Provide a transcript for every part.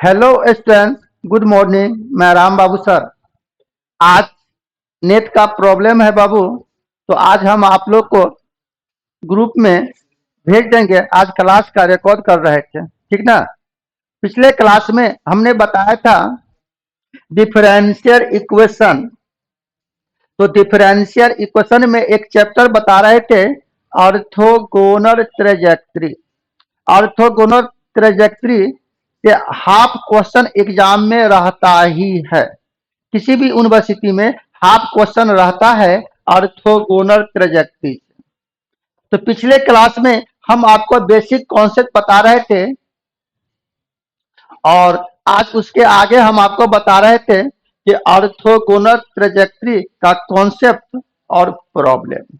Hello students, good morning. मैं राम बाबू sir. आज net का प्रॉब्लम है बाबू, तो आज हम आप लोग को ग्रुप में भेज देंगे। आज क्लास का रिकॉर्ड कर रहे थे, ठीक ना। पिछले क्लास में हमने बताया था डिफरेंशियल इक्वेशन। तो डिफरेंशियल इक्वेशन में एक चैप्टर बता रहे थे, ऑर्थोगोनल ट्रेजेक्ट्री। ऑर्थोगोनल ट्रेजेक्ट्री से हाफ क्वेश्चन एग्जाम में रहता ही है। किसी भी यूनिवर्सिटी में हाफ क्वेश्चन रहता है ऑर्थोगोनल ट्रेजेक्ट्री। तो पिछले क्लास में हम आपको बेसिक कॉन्सेप्ट बता रहे थे और आज उसके आगे हम आपको बता रहे थे कि ऑर्थोगोनल ट्रेजेक्ट्री का कॉन्सेप्ट और प्रॉब्लम।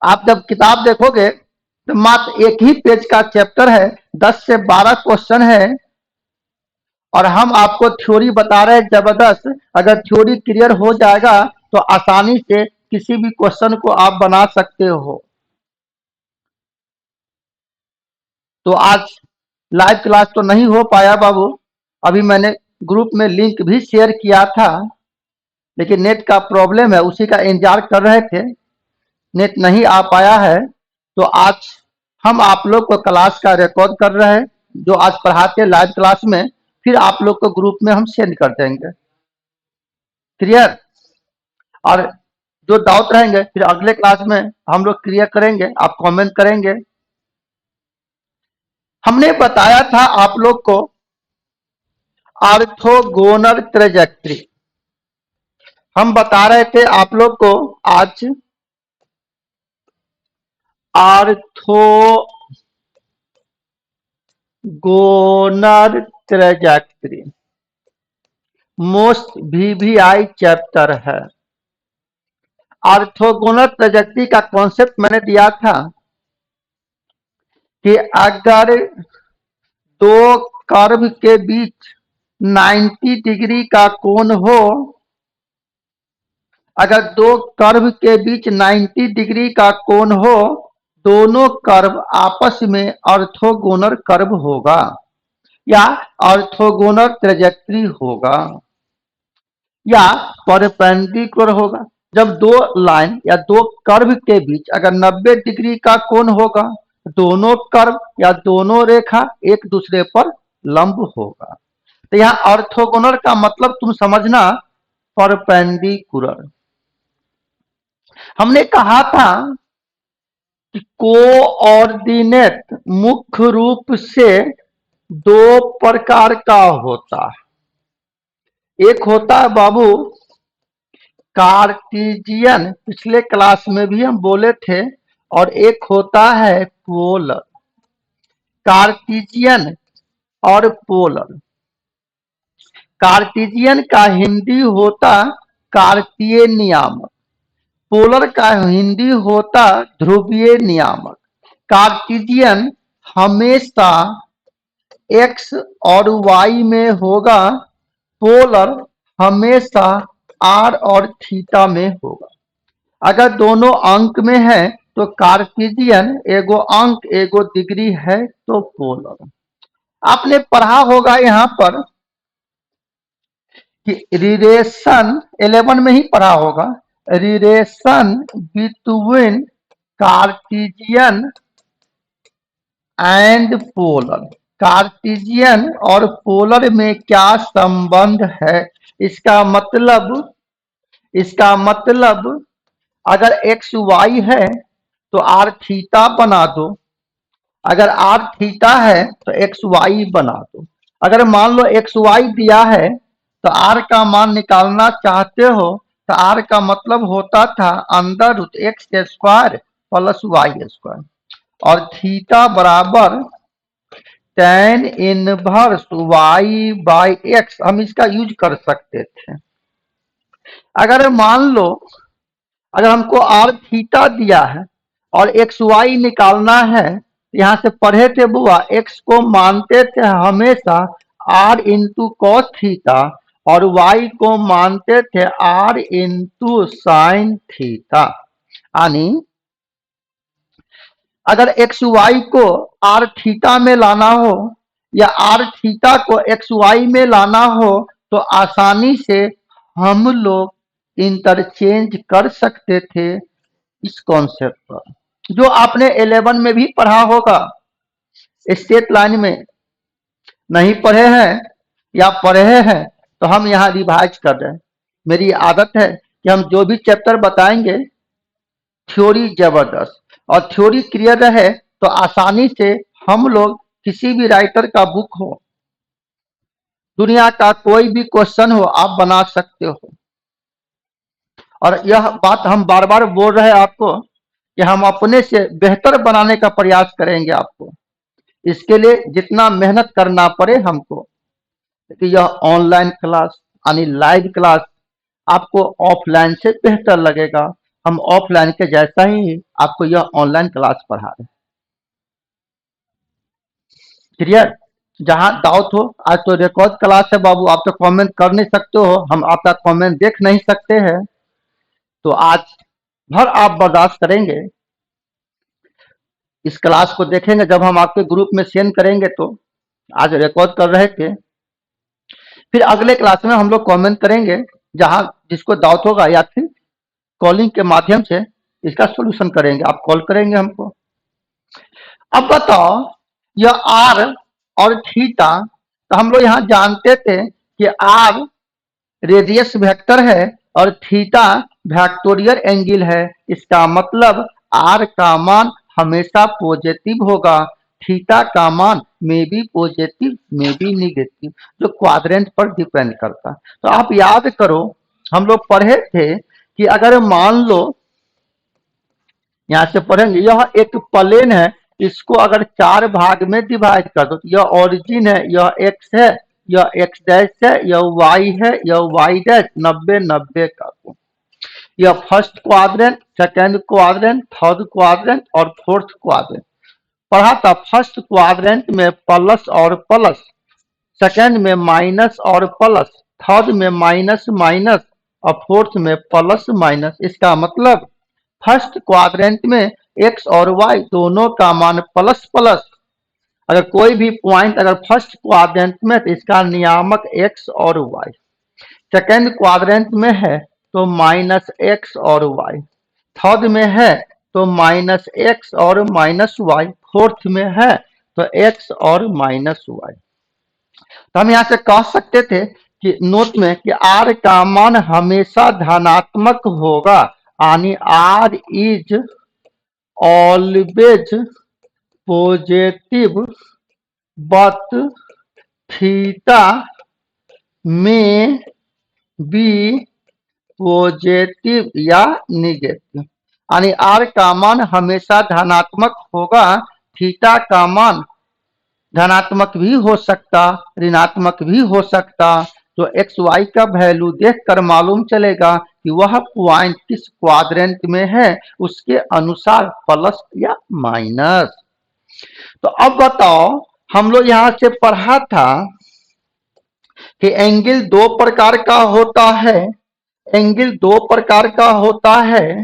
आप जब किताब देखोगे तो मात्र एक ही पेज का चैप्टर है, 10 से 12 क्वेश्चन है और हम आपको थ्योरी बता रहे हैं जबरदस्त। अगर थ्योरी क्लियर हो जाएगा तो आसानी से किसी भी क्वेश्चन को आप बना सकते हो। तो आज लाइव क्लास तो नहीं हो पाया बाबू। अभी मैंने ग्रुप में लिंक भी शेयर किया था, लेकिन नेट का प्रॉब्लम है, उसी का इंतजार कर रहे थे। नेट नहीं आ पाया है, तो आज हम आप लोग को क्लास का रिकॉर्ड कर रहे हैं, जो आज पढ़ाते लाइव क्लास में, फिर आप लोग को ग्रुप में हम सेंड कर देंगे। क्लियर? और जो डाउट रहेंगे फिर अगले क्लास में हम लोग क्लियर करेंगे, आप कमेंट करेंगे। हमने बताया था आप लोग को ऑर्थोगोनल ट्रेजेक्ट्री। हम बता रहे थे आप लोग को आज orthogonal trajectory most VVI chapter है। ऑर्थोगोनल ट्रेजेक्ट्री का कॉन्सेप्ट मैंने दिया था कि अगर दो कर्व के बीच 90 डिग्री का कोण हो, अगर दो कर्व के बीच 90 डिग्री का कोण हो, दोनों कर्व आपस में ऑर्थोगोनल कर्व होगा या ऑर्थोगोनल ट्रेजेक्ट्री होगा या परपेंडिकुलर होगा। जब दो लाइन या दो कर्व के बीच अगर 90 डिग्री का कोण होगा, दोनों कर्व या दोनों रेखा एक दूसरे पर लंब होगा। तो यहाँ ऑर्थोगोनल का मतलब तुम समझना परपेंडिकुलर। हमने कहा था कि कोऑर्डिनेट मुख्य रूप से दो प्रकार का होता है। एक होता है बाबू कार्टेशियन, पिछले क्लास में भी हम बोले थे, और एक होता है पोलर। कार्टेशियन और पोलर। कार्टेशियन का हिंदी होता कार्तीय नियामक, पोलर का हिंदी होता ध्रुवीय नियामक। कार्टेशियन हमेशा एक्स और वाई में होगा, पोलर हमेशा आर और थीटा में होगा। अगर दोनों अंक में है तो कार्टेशियन, एगो अंक एगो डिग्री है तो पोलर। आपने पढ़ा होगा यहाँ पर कि रिलेशन 11 में ही पढ़ा होगा, relation between Cartesian and polar. Cartesian और पोलर में क्या संबंध है? इसका मतलब अगर एक्स वाई है तो आर थीटा बना दो, अगर आर थीटा है तो एक्स वाई बना दो। अगर मान लो एक्स वाई दिया है तो आर का मान निकालना चाहते हो तो आर का मतलब होता था under root x square plus y square, और थीटा बराबर tan inverse y by x. हम इसका यूज कर सकते थे। अगर मान लो अगर हमको आर थीटा दिया है और एक्स वाई निकालना है, यहाँ से पढ़े थे बुआ, एक्स को मानते थे हमेशा आर इंटू कॉस थीटा और वाई को मानते थे आर इंटू साइन थीटा। यानी अगर एक्स वाई को आर थीटा में लाना हो या आर थीटा को एक्स वाई में लाना हो तो आसानी से हम लोग इंटरचेंज कर सकते थे इस कॉन्सेप्ट पर, जो आपने 11 में भी पढ़ा होगा। स्ट्रेट लाइन में नहीं पढ़े हैं या पढ़े हैं तो हम यहाँ रिवाइज कर रहे हैं। मेरी आदत है कि हम जो भी चैप्टर बताएंगे थ्योरी जबरदस्त और थ्योरी क्लियर रहे तो आसानी से हम लोग किसी भी राइटर का बुक हो, दुनिया का कोई भी क्वेश्चन हो, आप बना सकते हो। और यह बात हम बार बार बोल रहे हैं आपको कि हम अपने से बेहतर बनाने का प्रयास करेंगे आपको। इसके लिए जितना मेहनत करना पड़े हमको, कि यह ऑनलाइन क्लास यानी लाइव क्लास आपको ऑफलाइन से बेहतर लगेगा। हम ऑफलाइन के जैसा ही आपको यह ऑनलाइन क्लास पढ़ा रहे हैं। क्लियर? जहां डाउट हो, आज तो रिकॉर्ड क्लास है बाबू, आप तो कमेंट कर नहीं सकते हो, हम आपका कमेंट देख नहीं सकते हैं, तो आज भर आप बर्दाश्त करेंगे। इस क्लास को देखेंगे जब हम आपके ग्रुप में सेंड करेंगे तो आज रिकॉर्ड कर रहे थे, फिर अगले क्लास में हम लोग कमेंट करेंगे, जहां जिसको डाउट होगा या फिर कॉलिंग के माध्यम से इसका सॉल्यूशन करेंगे। आप कॉल करेंगे हमको। अब बताओ, यह आर और थीटा, तो हम लोग यहाँ जानते थे कि आर रेडियस वेक्टर है और थीटा वेक्टोरियल एंगल है। इसका मतलब आर का मान हमेशा पॉजिटिव होगा, थीटा का मान में भी पॉजिटिव में भी निगेटिव, जो क्वाड्रेंट पर डिपेंड करता। तो आप याद करो, हम लोग पढ़े थे कि अगर मान लो, यहां से पढ़ेंगे, यह एक प्लेन है, इसको अगर 4 भाग में डिवाइड कर दो, यह ओरिजिन है, यह एक्स है, यह एक्स डैश है, यह वाई है, यह वाई डैश, 90 90 का को। यह first quadrant, second quadrant, third quadrant और फोर्थ क्वाड्रेंट पढ़ा था। फर्स्ट क्वाड्रेंट में प्लस और प्लस, सेकेंड में माइनस और प्लस, थर्ड में माइनस माइनस और फोर्थ में प्लस माइनस। इसका मतलब फर्स्ट क्वाड्रेंट में एक्स और वाई दोनों का मान प्लस प्लस। अगर कोई भी पॉइंट अगर फर्स्ट क्वाड्रेंट में, तो इसका नियामक एक्स और वाई। सेकेंड क्वाड्रेंट में है तो माइनस एक्स और वाई, थर्ड में है तो माइनस एक्स और माइनस वाई, फोर्थ में है तो एक्स और माइनस वाई। तो हम यहां से कह सकते थे कि नोट में कि आर का मान हमेशा धनात्मक होगा, यानी r is always positive but theta में बी पॉजिटिव या निगेटिव, यानी आर का मान हमेशा धनात्मक होगा, थीटा का मान धनात्मक भी हो सकता, ऋणात्मक भी हो सकता। तो एक्स वाई का वैल्यू देखकर मालूम चलेगा कि वह पॉइंट किस क्वाड्रेंट में है, उसके अनुसार प्लस या माइनस। तो अब बताओ, हम लोग यहां से पढ़ा था कि एंगल 2 प्रकार का होता है, एंगल 2 प्रकार का होता है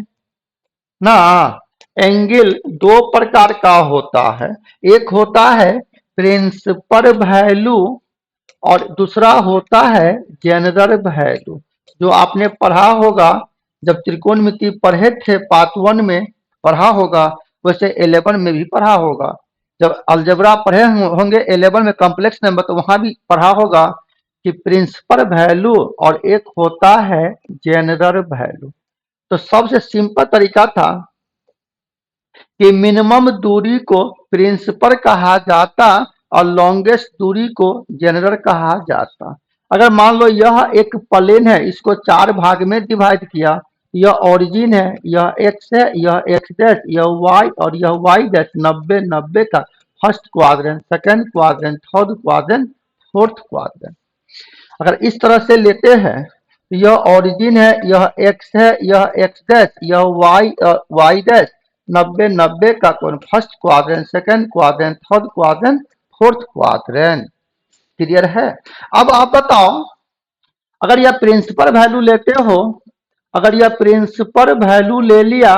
ना, एंगल 2 प्रकार का होता है। एक होता है प्रिंसिपल वैल्यू और दूसरा होता है जनरल वैल्यू। जो आपने पढ़ा होगा जब त्रिकोणमिति पढ़े थे, पार्ट 1 में पढ़ा होगा, वैसे 11 में भी पढ़ा होगा। जब अलजेब्रा पढ़े होंगे 11 में कॉम्प्लेक्स नंबर, तो वहां भी पढ़ा होगा कि प्रिंसिपल वैल्यू और एक होता है जनरल वैल्यू। तो सबसे सिंपल तरीका था कि मिनिमम दूरी को प्रिंसिपल कहा जाता और लॉन्गेस्ट दूरी को जनरल कहा जाता। अगर मान लो यह एक प्लेन है, इसको 4 भाग में डिवाइड किया, यह ओरिजिन है, यह एक्स है, यह एक्स डैश, यह वाई और यह वाई डैश, 90 90 का first quadrant, second quadrant, third quadrant, fourth quadrant. अगर इस तरह से लेते हैं, तो यह ओरिजिन है, यह एक्स है, यह एक्स डैश, यह वाई वाई डैश, 90 90 का कौन, first quadrant, second quadrant, third quadrant, fourth quadrant. Clear है? अब आप बताओ, अगर यह प्रिंसिपल वैल्यू लेते हो, अगर यह प्रिंसिपल वैल्यू ले लिया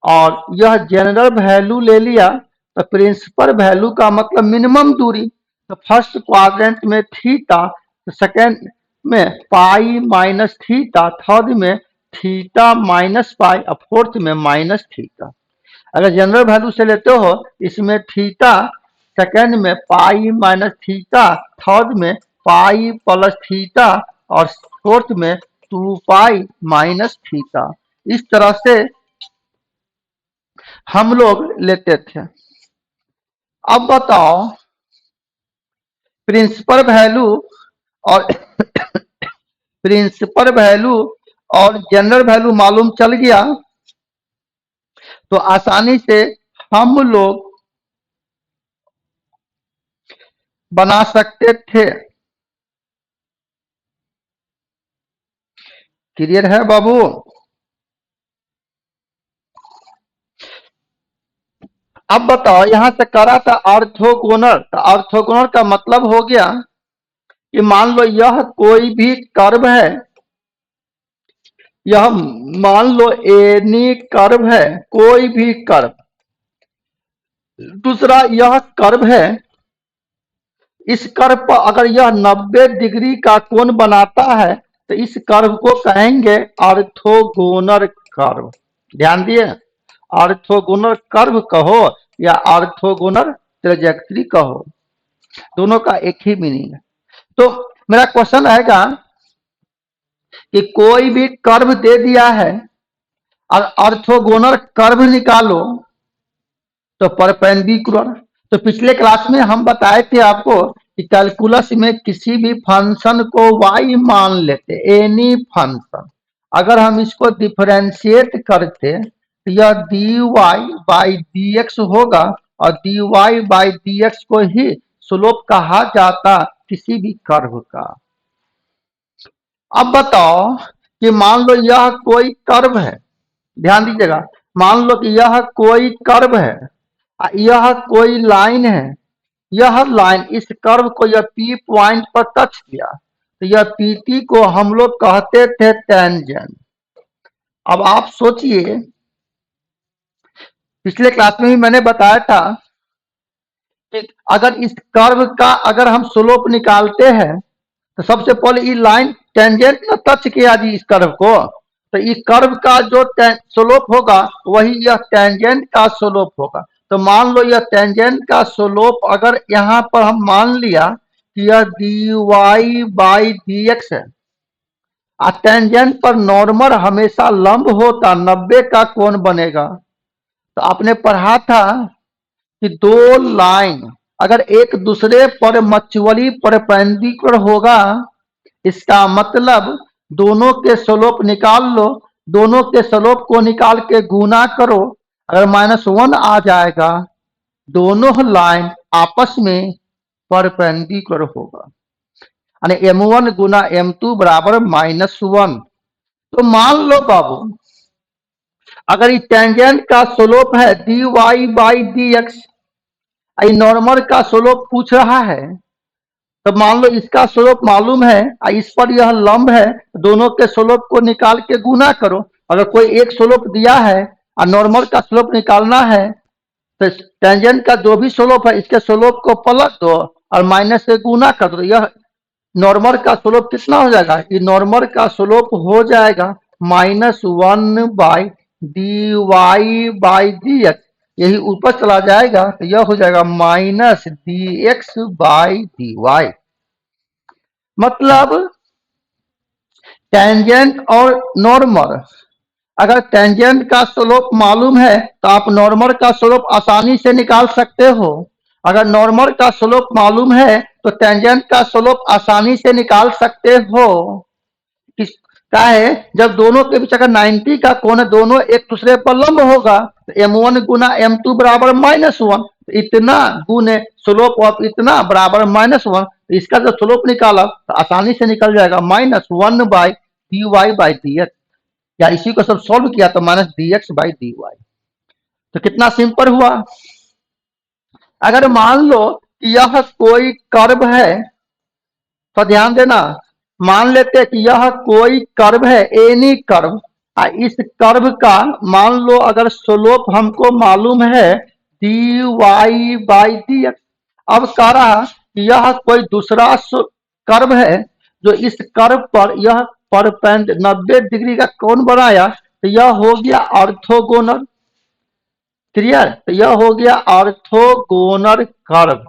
और यह जनरल वैल्यू ले लिया, तो प्रिंसिपल वैल्यू का मतलब मिनिमम दूरी। तो फर्स्ट क्वाड्रेंट में थीटा, तो सेकेंड में पाई माइनस थीटा, थर्ड में थीटा माइनस पाई और फोर्थ में माइनस थीटा। अगर जनरल वैल्यू से लेते हो इसमें थीटा, सेकेंड में पाई माइनस थीटा, थर्ड में पाई प्लस थीटा और फोर्थ में 2 पाई माइनस थीटा। इस तरह से हम लोग लेते थे। अब बताओ प्रिंसिपल वैल्यू और प्रिंसिपल वैल्यू और जनरल वैल्यू मालूम चल गया तो आसानी से हम लोग बना सकते थे। क्लियर है बाबू? अब बताओ यहां से करा था ऑर्थोगोनल, तो ऑर्थोगोनल का मतलब हो गया कि मान लो यह कोई भी कर्व है, यह मान लो एनी कर्व है, कोई भी कर्व। दूसरा यह कर्व है, इस कर्व पर अगर यह 90 डिग्री का कोण बनाता है तो इस कर्व को कहेंगे ऑर्थोगोनल कर्व। ध्यान दिए, ऑर्थोगोनल कर्व कहो या ऑर्थोगोनल ट्रेजेक्टरी कहो, दोनों का एक ही मीनिंग है। तो मेरा क्वेश्चन आएगा कि कोई भी कर्व दे दिया है और ऑर्थोगोनल कर्व निकालो तो परपेंडिकुलर। तो पिछले क्लास में हम बताए थे आपको कि कैलकुलस में किसी भी फंक्शन को y मान लेते, एनी फंक्शन, अगर हम इसको डिफरेंशिएट करते तो यह dy बाई dx होगा और dy बाई dx को ही स्लोप कहा जाता किसी भी कर्व का। अब बताओ कि मान लो यह कोई कर्व है, ध्यान दीजिएगा, मान लो कि यह कोई कर्व है, यह कोई लाइन है, यह लाइन इस कर्व को यह पी पॉइंट पर टच किया तो यह पीटी को हम लोग कहते थे टेंजेंट। अब आप सोचिए, पिछले क्लास में भी मैंने बताया था कि अगर इस कर्व का अगर हम स्लोप निकालते हैं तो सबसे पहले ये लाइन टेंजेंट न टच किया जी इस कर्व को, तो इस कर्व का जो स्लोप होगा वही यह टेंजेंट का स्लोप होगा। तो मान लो यह टेंजेंट का स्लोप अगर यहाँ पर हम मान लिया कि यह dy बाई dx है और टेंजेंट पर नॉर्मल हमेशा लंब होता 90 का कोण बनेगा। तो आपने पढ़ा था कि दो लाइन अगर एक दूसरे पर मचुअली परपेंडिकुलर होगा, इसका मतलब दोनों के स्लोप निकाल लो, दोनों के स्लोप को निकाल के गुना करो, अगर -1 आ जाएगा दोनों लाइन आपस में परपेंडिकुलर होगा, यानी m1 गुना m2 बराबर -1। तो मान लो बाबू अगर ये टेंजेंट का स्लोप है dy बाई dx, नॉर्मल का स्लोप पूछ रहा है, तो मान लो इसका स्लोप मालूम है और इस पर यह लंब है, दोनों के स्लोप को निकाल के गुना करो। अगर कोई एक स्लोप दिया है और नॉर्मल का स्लोप निकालना है तो टेंजेंट का जो भी स्लोप है इसके स्लोप को पलट दो और माइनस से गुना कर दो। यह नॉर्मल का स्लोप कितना हो जाएगा? ये नॉर्मल का स्लोप हो जाएगा -1 बाई dy बाई dx, यही ऊपर चला जाएगा तो यह हो जाएगा -dx बाई dy। मतलब टेंजेंट और नॉर्मल, अगर टेंजेंट का स्लोप मालूम है तो आप नॉर्मल का स्लोप आसानी से निकाल सकते हो। अगर नॉर्मल का स्लोप मालूम है तो टेंजेंट का स्लोप आसानी से निकाल सकते हो। क्या है, जब दोनों के बीच अगर 90 का कोण है, दोनों एक दूसरे पर लंब होगा तो m1 गुना m2 बराबर -1, इतना गुने स्लोप ऑफ इतना बराबर -1, तो इसका जब स्लोप निकाला तो आसानी से निकल जाएगा -1 बाई dy बाई dx, या इसी को सब सॉल्व किया तो -dx बाई dy। तो कितना सिंपल हुआ। अगर मान लो कि यह कोई कर्व है तो ध्यान देना, मान लेते हैं कि यह कोई कर्व है, एनी कर्व, इस कर्व का मान लो अगर स्लोप हमको मालूम है d y by d x. अब कह रहा कि यह कोई दूसरा कर्व है जो इस कर्व पर यह परपेंड 90 डिग्री का कोण बनाया, तो यह हो गया ऑर्थोगोनल। क्लियर? तो यह हो गया ऑर्थोगोनल कर्व,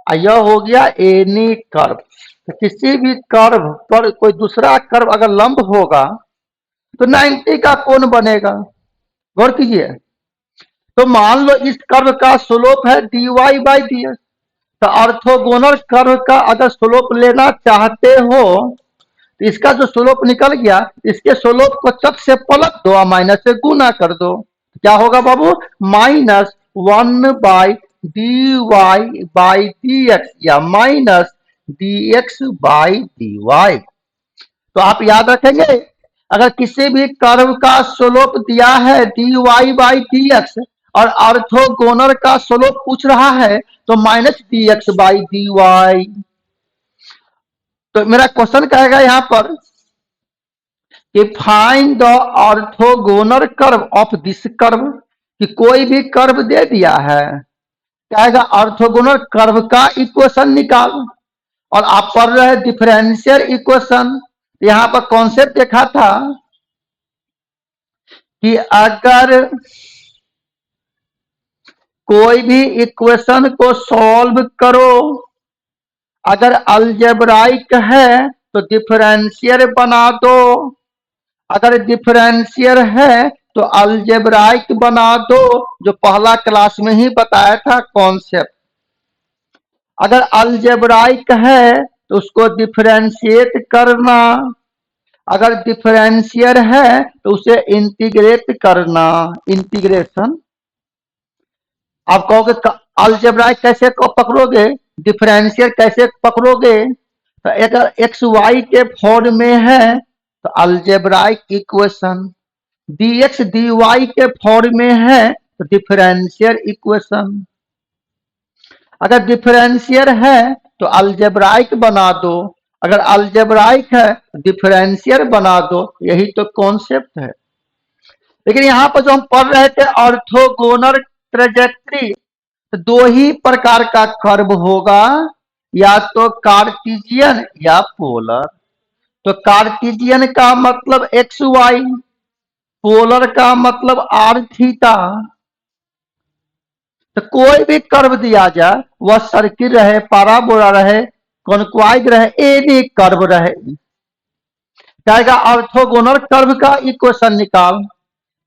यह हो गया एनी कर्व। तो किसी भी कर्व पर कोई दूसरा कर्व अगर लंब होगा तो 90 का कोण बनेगा। गौर कीजिए। तो मान लो इस कर्व का स्लोप है dy बाई डी एक्स। तो ऑर्थोगोनल कर्व का अगर स्लोप लेना चाहते हो तो इसका जो स्लोप निकल गया, इसके स्लोप को चक से पलट दो और माइनस से गुना कर दो। क्या होगा बाबू? -1 by d y by d x या minus d x by d y. तो आप याद रखेंगे, अगर किसी भी कर्व का स्लोप दिया है dy बाई डी एक्स और ऑर्थोगोनल का स्लोप पूछ रहा है तो minus d x by d y. तो मेरा क्वेश्चन कहेगा यहां पर कि find the orthogonal curve of this curve, कि कोई भी कर्व दे दिया है, कहेगा ऑर्थोगोनल कर्व का इक्वेशन निकाल। और आप पढ़ रहे हैं डिफरेंशियल इक्वेशन। यहां पर कॉन्सेप्ट देखा था कि अगर कोई भी इक्वेशन को सॉल्व करो, अगर अलजेब्राइक है तो डिफरेंशियल बना दो, अगर डिफरेंशियल है तो अलजेब्राइक बना दो, जो पहला क्लास में ही बताया था कॉन्सेप्ट। अगर अलजेब्राइक है तो उसको डिफरेंशिएट करना, अगर डिफरेंशियल है तो उसे इंटीग्रेट करना, इंटीग्रेशन। आप कहोगे अलजेब्राइक कैसे पकड़ोगे, डिफरेंशियल कैसे पकड़ोगे? तो अगर एक्स वाई के फॉर्म में है तो अलजेब्राइक इक्वेशन, dx dy के फॉर्म में है तो डिफरेंशियल इक्वेशन। अगर डिफरेंशियल है तो अलजेब्राइक बना दो, अगर अलजेब्राइक है तो डिफरेंशियल बना दो। यही तो कॉन्सेप्ट है। लेकिन यहां पर जो हम पढ़ रहे थे ऑर्थोगोनल ट्रेजेक्ट्री, तो दो ही प्रकार का कर्व होगा, या तो कार्टेशियन या पोलर। तो कार्टेशियन का मतलब एक्स वाई, पोलर का मतलब आर थीटा। तो कोई भी कर्व दिया जाए, वह सर्किल रहे, पाराबोला रहे, कॉन्क्वाइड रहे, एनी कर्व रहे, कहेगा ऑर्थोगोनल कर्व का इक्वेशन निकाल।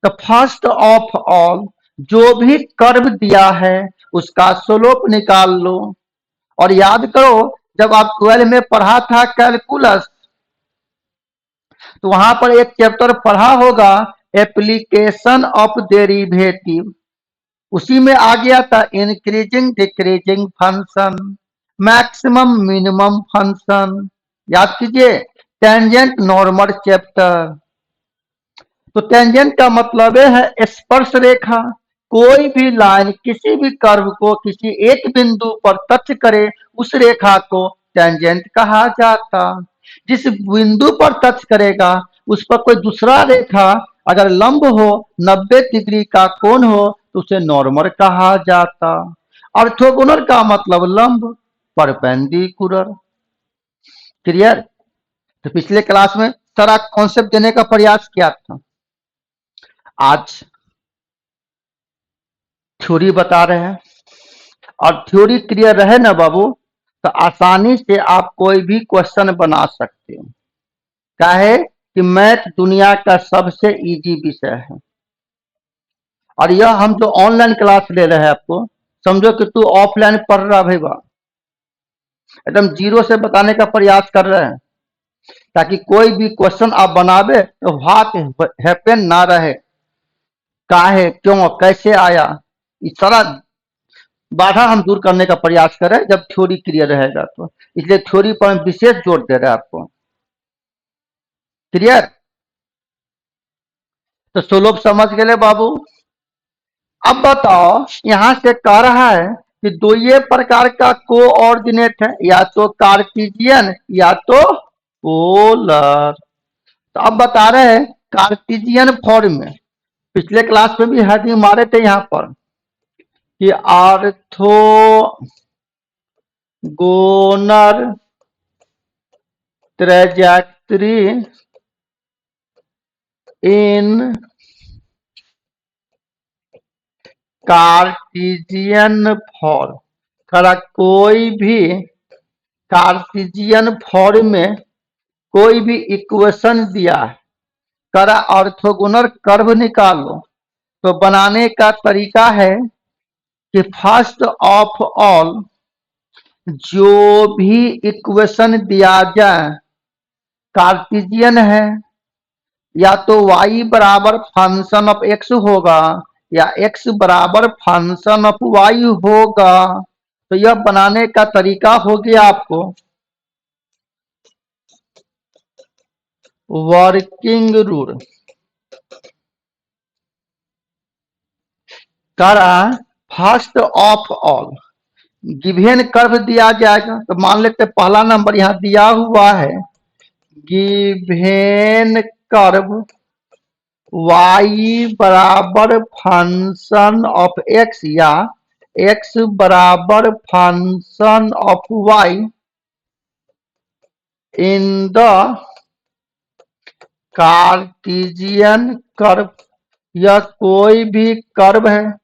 तो फर्स्ट ऑफ ऑल जो भी कर्व दिया है उसका स्लोप निकाल लो। और याद करो, जब आप 12 में पढ़ा था कैलकुलस, तो वहां पर एक चैप्टर पढ़ा होगा एप्लीकेशन ऑफ डेरिवेटिव, उसी में आ गया था increasing decreasing function, maximum minimum function. याद कीजिए, टेंजेंट नॉर्मल चैप्टर। तो टेंजेंट का मतलब है स्पर्श रेखा। कोई भी लाइन किसी भी कर्व को किसी एक बिंदु पर टच करे, उस रेखा को टेंजेंट कहा जाता। जिस बिंदु पर टच करेगा उस पर कोई दूसरा रेखा अगर लंब हो, 90 डिग्री का कोण हो, तो उसे नॉर्मल कहा जाता। ऑर्थोगोनल का मतलब लंब, परपेंडिकुलर। क्लियर? तो पिछले क्लास में सारा कॉन्सेप्ट देने का प्रयास किया था, आज थ्योरी बता रहे हैं। और थ्योरी क्लियर रहे ना बाबू, तो आसानी से आप कोई भी क्वेश्चन बना सकते हो। क्या है कि मैथ दुनिया का सबसे इजी विषय है। और यह हम जो ऑनलाइन क्लास ले रहे हैं, आपको समझो कि तू ऑफलाइन पढ़ रहा भाई, बा एकदम जीरो से बताने का प्रयास कर रहे हैं, ताकि कोई भी क्वेश्चन आप बनावे तो व्हाट हैपन ना रहे, काहे, क्यों, कैसे आया, इस सारा बाधा हम दूर करने का प्रयास करें जब थ्योरी क्लियर रहेगा। तो इसलिए थ्योरी पर हम विशेष जोर दे रहे हैं आपको। क्लियर? तो स्लोप समझ गए बाबू। अब बताओ, यहां से कह रहा है कि दो ये प्रकार का कोऑर्डिनेट है, या तो कार्टेशियन या तो पोलर। तो अब बता रहे हैं कार्टेशियन फॉर्म में, पिछले क्लास में भी हेडिंग मारे थे यहाँ पर, कि ऑर्थोगोनल ट्रेजेक्टरी इन कार्टेशियन फॉर्म। करा कोई भी कार्टेशियन फॉर्म में कोई भी इक्वेशन दिया है, करा ऑर्थोगोनल कर्व निकालो। तो बनाने का तरीका है कि फर्स्ट ऑफ ऑल जो भी इक्वेशन दिया जाए कार्टेशियन है, या तो y बराबर फंक्शन ऑफ x होगा या x बराबर फंक्शन ऑफ y होगा। तो यह बनाने का तरीका हो गया आपको वर्किंग रूल। करा first of all given curve दिया जाएगा। तो मान लेते पहला नंबर यहां दिया हुआ है, गिवन कर्व y बराबर फंक्शन ऑफ x या x बराबर function of y in the Cartesian curve. यह कोई भी कर्व है,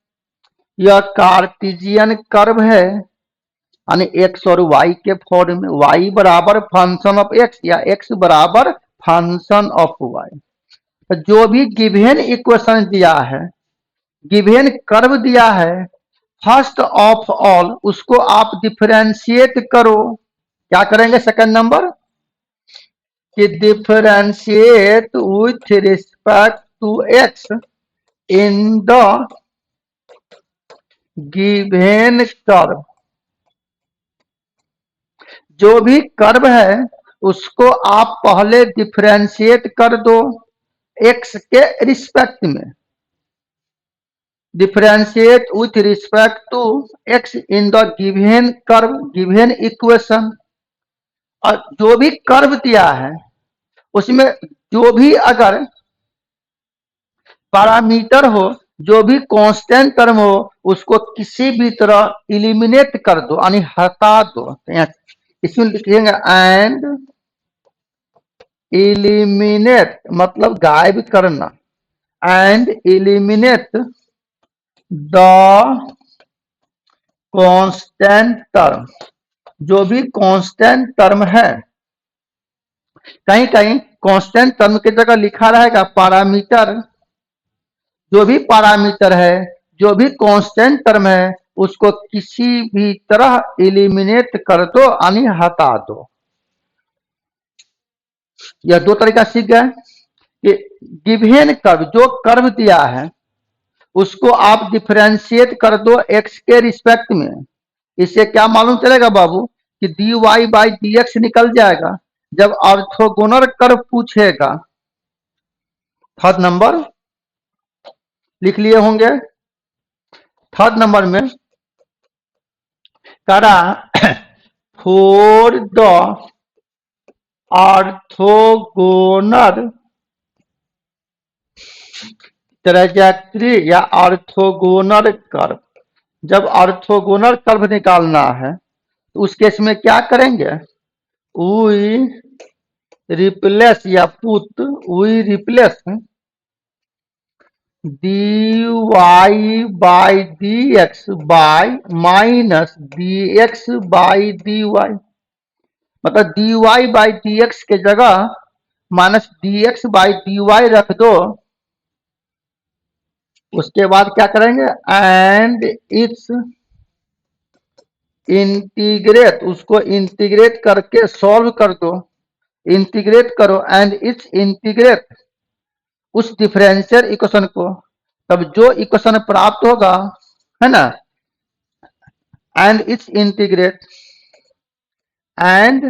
यह कार्टेशियन कर्व है, यानी x और y के फॉर्म में, y बराबर फंक्शन ऑफ x या x बराबर फंक्शन ऑफ y। जो भी गिवन इक्वेशन दिया है, गिवन कर्व दिया है, फर्स्ट ऑफ ऑल उसको आप डिफरेंशिएट करो। क्या करेंगे सेकंड नंबर कि differentiate with respect to x in the given curve. जो भी कर्व है उसको आप पहले डिफरेंशिएट कर दो x के रिस्पेक्ट में। Differentiate with respect to x in the given curve, given equation. और जो भी कर्व दिया है उसमें जो भी अगर पैरामीटर हो, जो भी कांस्टेंट टर्म हो, उसको किसी भी तरह इलिमिनेट कर दो, यानी हटा दो। इसमें लिखेंगे एंड इलिमिनेट मतलब गायब करना, and eliminate the constant term. जो भी कांस्टेंट टर्म है, कहीं कहीं कांस्टेंट टर्म की जगह लिखा रहेगा पैरामीटर। जो भी पैरामीटर है, जो भी कांस्टेंट टर्म है, उसको किसी भी तरह इलिमिनेट कर दो, यानी हटा दो। यह दो तरीका सीख गए कि गिवन कर्व, जो कर्व दिया है उसको आप डिफरेंशिएट कर दो x के रिस्पेक्ट में। इससे क्या मालूम चलेगा बाबू कि dy बाई dx निकल जाएगा जब ऑर्थोगोनल कर्व पूछेगा। थर्ड नंबर लिख लिए होंगे। थर्ड नंबर में करा फॉर द ऑर्थोगोनल ट्रेजेक्टरी या ऑर्थोगोनल कर्व। जब ऑर्थोगोनल कर्व निकालना है तो उस केस में क्या करेंगे, वी रिप्लेस या put we replace dy by dx by minus dx by dy। मतलब dy बाई dx के जगह माइनस dx बाई dy रख दो। उसके बाद क्या करेंगे, एंड इट्स इंटीग्रेट, उसको इंटीग्रेट करके सॉल्व कर दो। इंटीग्रेट करो एंड इट्स इंटीग्रेट उस डिफरेंशियल इक्वेशन को, तब जो इक्वेशन प्राप्त होगा, है ना, and it's integrate and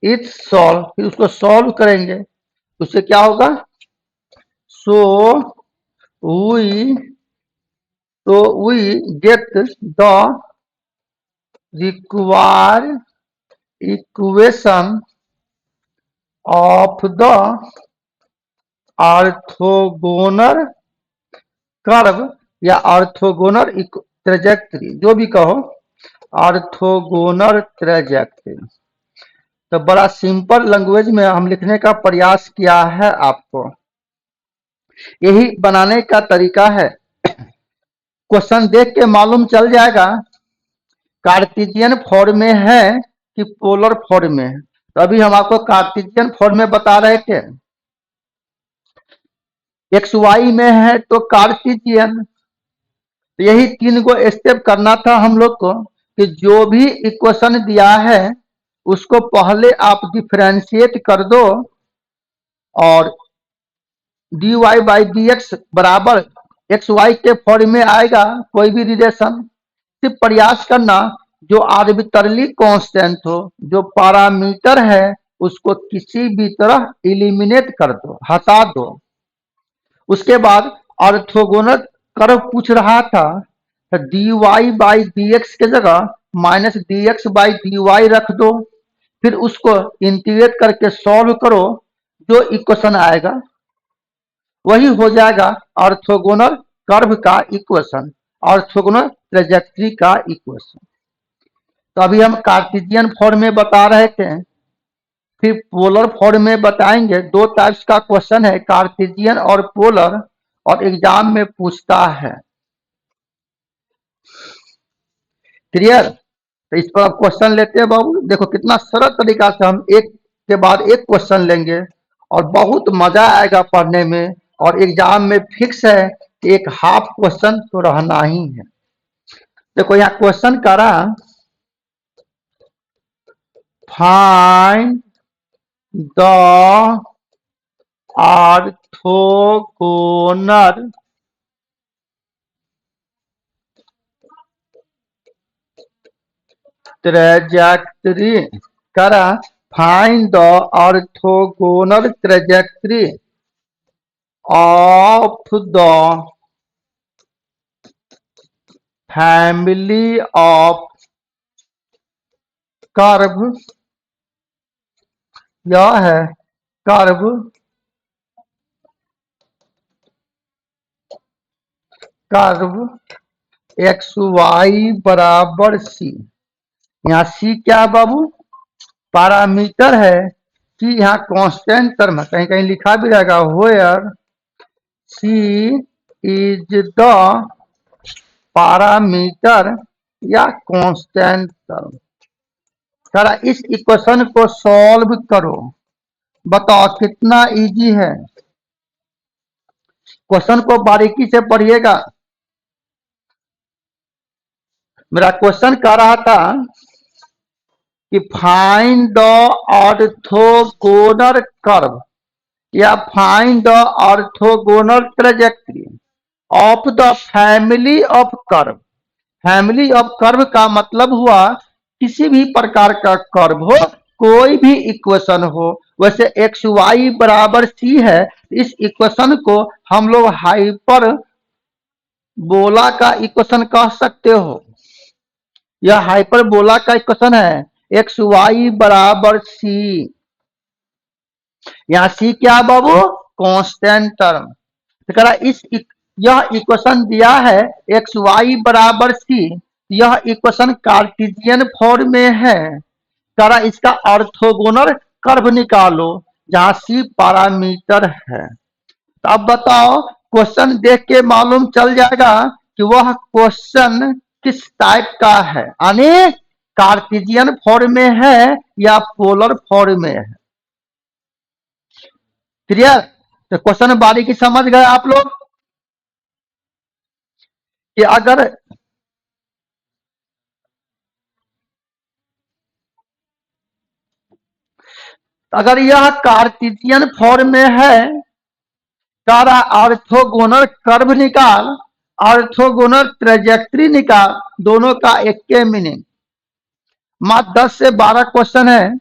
it's solve, फिर उसको सॉल्व करेंगे। उससे क्या होगा, so we get the required equation of the orthogonal curve या ऑर्थोगोनल ट्रेजेक्ट्री, जो भी कहो, ऑर्थोगोनल ट्रेजेक्ट्री। तो बड़ा सिंपल लैंग्वेज में हम लिखने का प्रयास किया है आपको, यही बनाने का तरीका है। क्वेश्चन देख के मालूम चल जाएगा कार्टेशियन फॉर्म में है कि पोलर फॉर्म में है। तो अभी हम आपको कार्टेशियन फॉर्म में बता रहे थे, एक्स वाई में है तो कार्टेशियन। यही 3 को स्टेप करना था हम लोग को, कि जो भी इक्वेशन दिया है उसको पहले आप डिफरेंशिएट कर दो, और d y by d x बराबर एक्स वाई के फॉर्म में आएगा कोई भी रिलेशन। सिर्फ प्रयास करना जो आर्बिट्रली कांस्टेंट हो, जो पैरामीटर है, उसको किसी भी तरह इलिमिनेट कर दो, हटा दो। उसके बाद ऑर्थोगोनल कर्व पूछ रहा था, तो d y by d x के जगह minus d x by d y रख दो, फिर उसको इंटीग्रेट करके सॉल्व करो, जो इक्वेशन आएगा वही हो जाएगा ऑर्थोगोनल कर्व का इक्वेशन, ऑर्थोगोनल ट्रेजेक्ट्री का इक्वेशन। तो अभी हम कार्टेशियन फॉर्म में बता रहे थे, फिर पोलर फॉर्म में बताएंगे। 2 टाइप्स का क्वेश्चन है, कार्टेशियन और पोलर, और एग्जाम में पूछता है। क्लियर? तो इस पर आप क्वेश्चन लेते हैं बाबू। देखो कितना सरल तरीका से हम एक के बाद एक क्वेश्चन लेंगे, और बहुत मजा आएगा पढ़ने में, और एग्जाम में फिक्स है कि एक हाफ क्वेश्चन तो रहना ही है। देखो यहाँ क्वेश्चन करा, फाइंड द ऑर्थोगोनल ट्रेजेक्ट्री, करा find the orthogonal trajectory of the family of curve, यह है कर्व एक्स वाई बराबर सी। यहाँ सी क्या है बाबू? पैरामीटर है। सी यहाँ कांस्टेंट टर्म है, कहीं कहीं लिखा भी रहेगा where c is the parameter या कांस्टेंट टर्म। सारा इस इक्वेशन को सॉल्व करो, बताओ कितना इजी है। क्वेश्चन को बारीकी से पढ़िएगा। मेरा क्वेश्चन कह रहा था कि फाइंड द ऑर्थोगोनल कर्व या find the orthogonal trajectory of the family of curve. Family of curve का मतलब हुआ किसी भी प्रकार का कर्व हो, कोई भी इक्वेशन हो। वैसे एक्स वाई बराबर सी है, इस इक्वेशन को हम लोग हाइपर बोला का इक्वेशन कह सकते हो। यह हाइपरबोला का इक्वेशन है, एक्स वाई बराबर सी। यहाँ सी क्या बाबू? Constant term. इस यह इक्वेशन दिया है एक्स वाई बराबर सी, यह इक्वेशन कार्टेशियन फॉर्म में है। करा इसका ऑर्थोगोनल कर्व निकालो, जहां सी पैरामीटर है। तो अब बताओ, क्वेश्चन देख के मालूम चल जाएगा कि वह क्वेश्चन किस टाइप का है, यानी कार्टेशियन फॉर्म में है या पोलर फॉर्म में है। क्लियर? तो क्वेश्चन बारीकी समझ गए आप लोग कि अगर यह कार्टेशियन फॉर्म में है, सारा ऑर्थोगोनल कर्व निकाल, ऑर्थोगोनल ट्रेजेक्ट्री निकाल, दोनों का एक के मीनिंग। मात्र 10 से 12 क्वेश्चन है,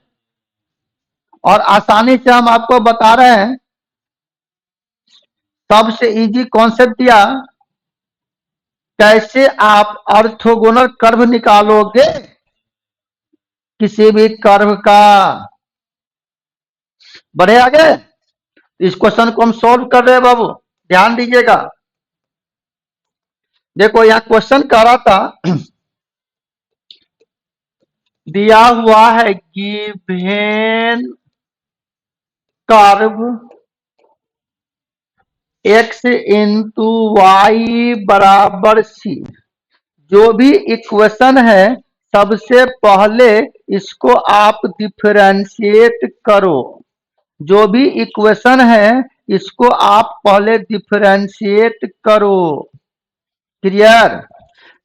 और आसानी से हम आपको बता रहे हैं। सबसे इजी कॉन्सेप्ट दिया, कैसे आप ऑर्थोगोनल कर्व निकालोगे किसी भी कर्व का। बढ़े आगे, इस क्वेश्चन को हम सॉल्व कर रहे हैं बाबू, ध्यान दीजिएगा। देखो यहाँ क्वेश्चन कर रहा था, दिया हुआ है given curve x into y बराबर सी। जो भी इक्वेशन है सबसे पहले इसको आप डिफरेंशिएट करो। जो भी इक्वेशन है इसको आप पहले डिफरेंशिएट करो। क्लियर?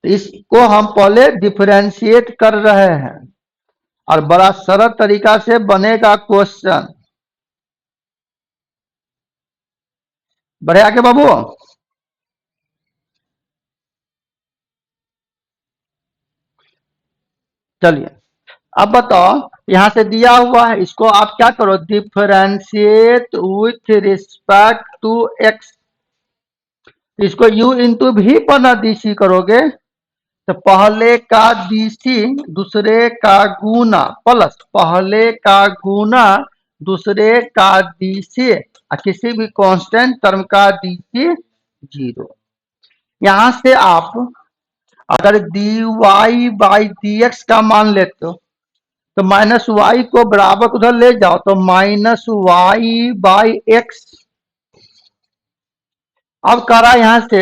इसको हम पहले डिफरेंशिएट कर रहे हैं और बड़ा सरल तरीका से बनेगा क्वेश्चन। बढ़े आगे बाबू। चलिए अब बताओ, यहां से दिया हुआ है, इसको आप क्या करो, differentiate with respect to x. इसको u इंटू भी पर ना डीसी करोगे तो पहले का डीसी दूसरे का गुना प्लस पहले का गुना दूसरे का डीसी और किसी भी कांस्टेंट टर्म का डीसी 0। यहां से आप अगर dy बाई dx का मान लेते हो तो माइनस वाई को बराबर उधर ले जाओ तो माइनस वाई बाई एक्स। अब करा यहां से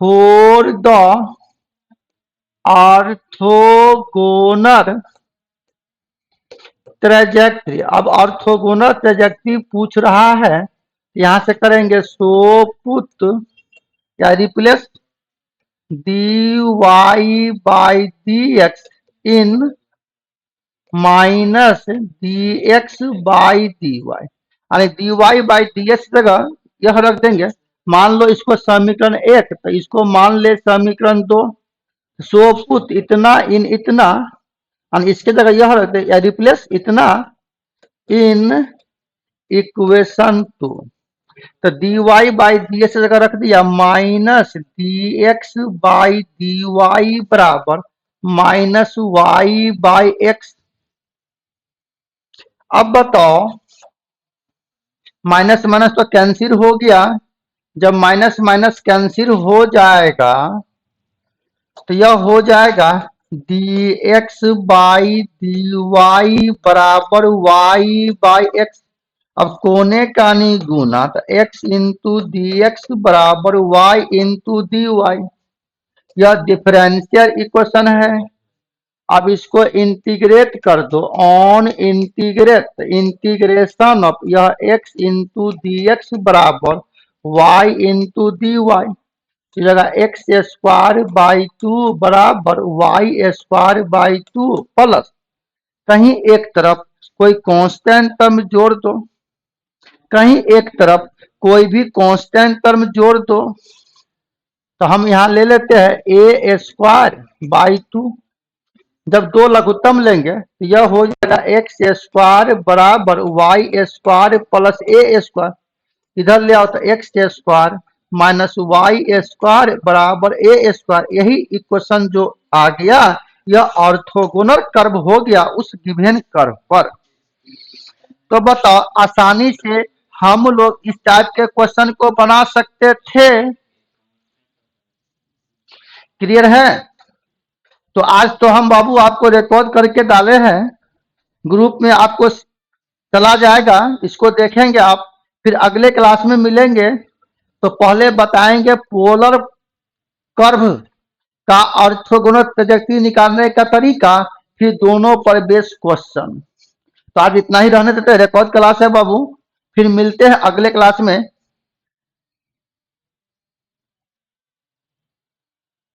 फॉर द ऑर्थोगोनल ट्रेजेक्ट्री। अब ऑर्थोगोनल ट्रेजेक्ट्री पूछ रहा है, यहां से करेंगे सो पुट या replace dy by dx in minus dx by dy, यानी dy बाई dx जगह यह रख देंगे। मान लो इसको समीकरण 1 तो इसको मान ले समीकरण 2। सो पुट इतना इन इतना और इसके जगह यह रख दे या रिप्लेस इतना इन इक्वेशन 2। तो dy बाई dx जगह रख दिया माइनस dx बाई dy बराबर माइनस वाई बाई एक्स। अब बताओ, माइनस माइनस तो कैंसिल हो गया। जब माइनस माइनस कैंसिल हो जाएगा तो यह हो जाएगा dx बाई dy बराबर y बाई एक्स। अब कोने का नहीं गुना तो x इंटू डी एक्स बराबर y इंटू डी वाई। यह डिफरेंशियल इक्वेशन है। अब इसको इंटीग्रेट कर दो, ऑन इंटीग्रेट इंटीग्रेशन ऑफ यह x इंटू डी एक्स बराबर y इंटू डी वाई। जगह एक्स स्क्वायर बाई 2 बराबर वाई स्क्वायर बाई 2 प्लस कहीं एक तरफ कोई कांस्टेंट टर्म जोड़ दो, कहीं एक तरफ कोई भी कांस्टेंट टर्म जोड़ दो। तो हम यहां ले लेते हैं ए स्क्वायर बाई 2। जब दो लघुत्तम लेंगे तो यह हो जाएगा एक्स स्क्वायर बराबर y square plus a square. इधर ले आओ तो x square minus y square बराबर ए स्क्वायर। यही इक्वेशन जो आ गया यह ऑर्थोगोनल कर्व हो गया उस गिवन कर्व पर। तो बताओ, आसानी से हम लोग इस टाइप के क्वेश्चन को बना सकते थे। क्लियर है? तो आज तो हम बाबू आपको रिकॉर्ड करके डाले हैं, ग्रुप में आपको चला जाएगा, इसको देखेंगे आप। फिर अगले क्लास में मिलेंगे तो पहले बताएंगे पोलर कर्व का ऑर्थोगोनल ट्रैजेक्टरी निकालने का तरीका, फिर दोनों पर बेस क्वेश्चन। तो आज इतना ही रहने देते हैं, रिकॉर्ड क्लास है बाबू। फिर मिलते हैं अगले क्लास में।